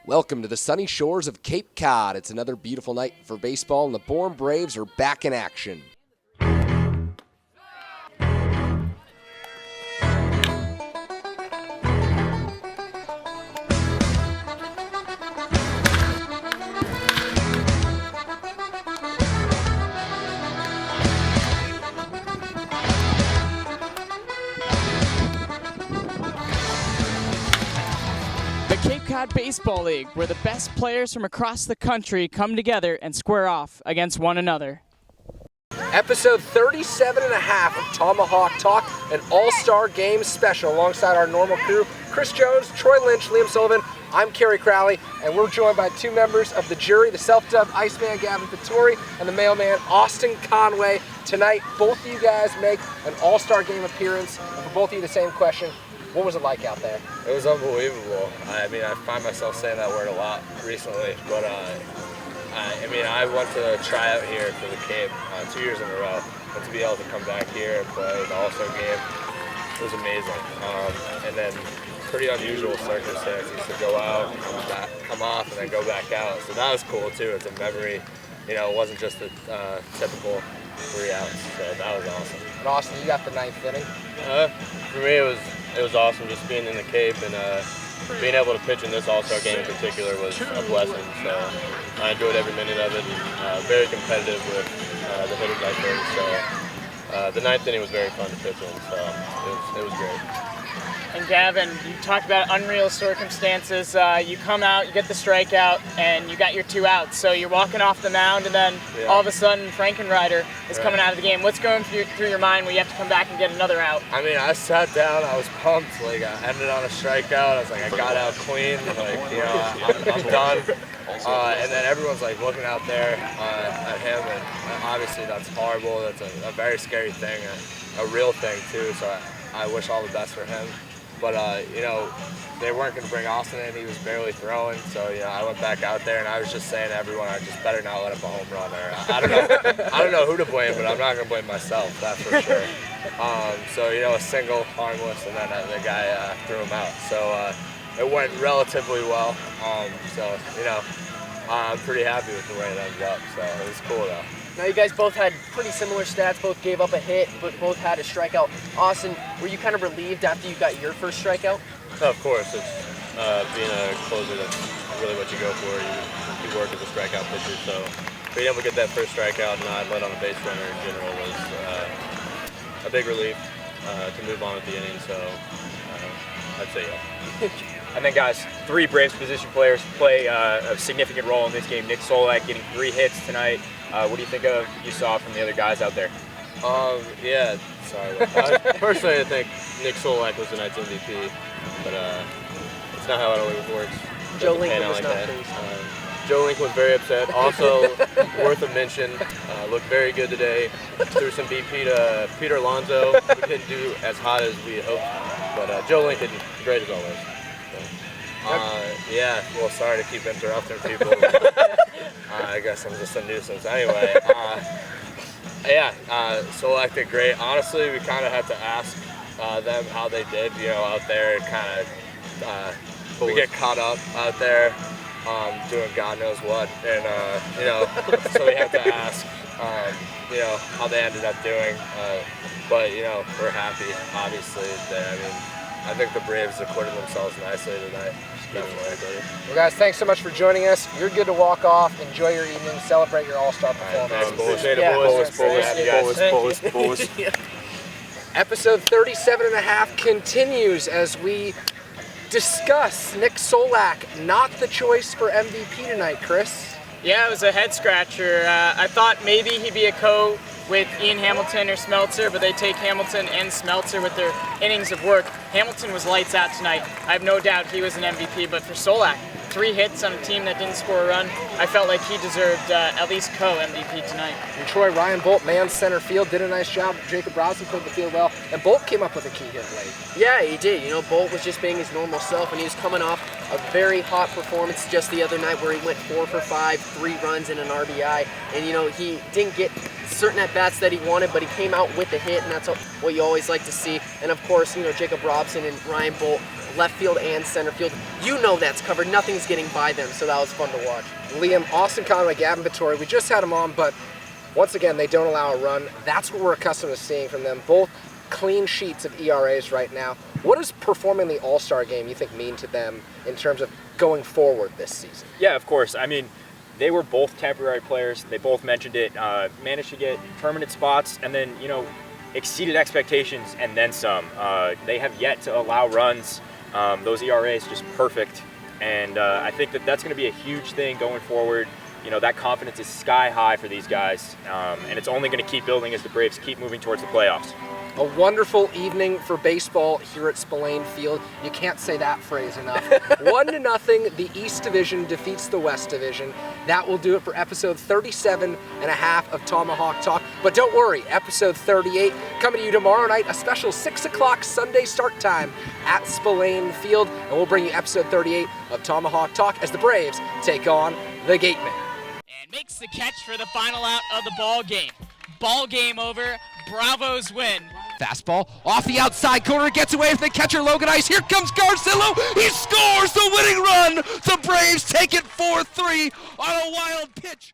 Welcome to the sunny shores of Cape Cod. It's another beautiful night for baseball, and the Bourne Braves are back in action. Cape Cod Baseball League, where the best players from across the country come together and square off against one another. Episode 37 and a half of Tomahawk Talk, an all-star game special alongside our normal crew, Chris Jones, Troy Lynch, Liam Sullivan. I'm Kerry Crowley, and we're joined by two members of the jury, the self-dubbed Iceman Gavin Vittori and the mailman Austin Conway. Tonight, both of you guys make an all-star game appearance. And for both of you, the same question. What was it like out there? It was unbelievable. I mean, I find myself saying that word a lot recently, but I went to try out here for the Cape 2 years in a row, and to be able to come back here and play the All-Star game was amazing. And then pretty unusual circumstances to go out, come off, and then go back out. So that was cool too. It's a memory. You know, it wasn't just a typical 3 outs. So that was awesome. And Austin, you got the ninth inning. For me, it was awesome just being in the Cape and being able to pitch in this All-Star game in particular was a blessing. So I enjoyed every minute of it. And, very competitive with the hitters I faced. So the ninth inning was very fun to pitch in. So it was great. And Gavin, you talked about unreal circumstances. You come out, you get the strikeout, and you got your 2 outs. So you're walking off the mound, and then all of a sudden, Frankenrider is coming out of the game. What's going through your mind when you have to come back and get another out? I mean, I sat down, I was pumped. Like, I ended on a strikeout. I was like, I got out clean. Like, you know, I'm done. And then everyone's like looking out there at him, and obviously that's horrible. That's a very scary thing, a real thing too. So I wish all the best for him. But, you know, they weren't going to bring Austin in. He was barely throwing. So, you know, I went back out there, and I was just saying to everyone, I just better not let up a home run. Or, I don't know who to blame, but I'm not going to blame myself, that's for sure. So, you know, a single, harmless, and then the guy threw him out. So it went relatively well. So, you know, I'm pretty happy with the way it ended up. So it was cool, though. Now you guys both had pretty similar stats, both gave up a hit, but both had a strikeout. Austin, were you kind of relieved after you got your first strikeout? Of course, it's being a closer, that's really what you go for. You work as a strikeout pitcher, so being able to get that first strikeout and not let on a base runner in general was a big relief to move on with the inning, so I'd say yeah. And then, guys, 3 Braves position players play a significant role in this game. Nick Solak getting 3 hits tonight. What do you think you saw from the other guys out there? Yeah, sorry. Personally, I think Nick Solak was tonight's MVP, but it's not how it always works. Joe Lincoln was not pleased. Joe Lincoln was very upset. Also, worth a mention, looked very good today. Threw some BP to Peter Alonso, who didn't do as hot as we hoped, but Joe Lincoln, great as always. Yeah, well, sorry to keep interrupting people. I guess I'm just a nuisance. Anyway, Solak did great. Honestly, we kind of had to ask them how they did, you know, out there. Kind of, we get caught up out there doing God knows what. And, you know, so we have to ask, you know, how they ended up doing. But, you know, we're happy, obviously. I think the Braves acquitted themselves nicely tonight. Well, guys, thanks so much for joining us. You're good to walk off. Enjoy your evening. Celebrate your all-star performance. Episode 37 and a half continues as we discuss Nick Solak, not the choice for MVP tonight, Chris. Yeah, it was a head-scratcher. I thought maybe he'd be a co with Ian Hamilton or Smeltzer, but they take Hamilton and Smeltzer with their innings of work. Hamilton was lights out tonight. I have no doubt he was an MVP, but for Solak, 3 hits on a team that didn't score a run, I felt like he deserved at least co-MVP tonight. And Troy, Ryan Bolt, man center field, did a nice job. Jacob Robinson played the field well, and Bolt came up with a key hit late. Yeah, he did. You know, Bolt was just being his normal self, and he was coming off a very hot performance just the other night where he went 4 for 5, 3 runs and an RBI. And, you know, he didn't get certain at-bats that he wanted, but he came out with a hit, and that's what you always like to see. And, of course, you know, Jacob Robinson and Ryan Bolt left field and center field. You know that's covered. Nothing's getting by them, so that was fun to watch. Liam, Austin Conway, Gavin Vittori, we just had them on, but once again, they don't allow a run. That's what we're accustomed to seeing from them. Both clean sheets of ERAs right now. What does performing the All-Star game you think mean to them in terms of going forward this season? Yeah, of course. I mean, they were both temporary players. They both mentioned it, managed to get permanent spots, and then, exceeded expectations and then some. They have yet to allow runs. Those ERAs just perfect. And I think that's going to be a huge thing going forward. That confidence is sky high for these guys, and it's only going to keep building as the Braves keep moving towards the playoffs. A wonderful evening for baseball here at Spillane Field. You can't say that phrase enough. 1-0, the East Division defeats the West Division. That will do it for episode 37 and a half of Tomahawk Talk. But don't worry, episode 38 coming to you tomorrow night, a special 6 o'clock Sunday start time at Spillane Field. And we'll bring you episode 38 of Tomahawk Talk as the Braves take on the Gatemen. And makes the catch for the final out of the ball game. Ball game over. Bravos win. Fastball off the outside corner, gets away from the catcher Logan Ice. Here comes Garcillo. He scores the winning run. The Braves take it 4-3 on a wild pitch.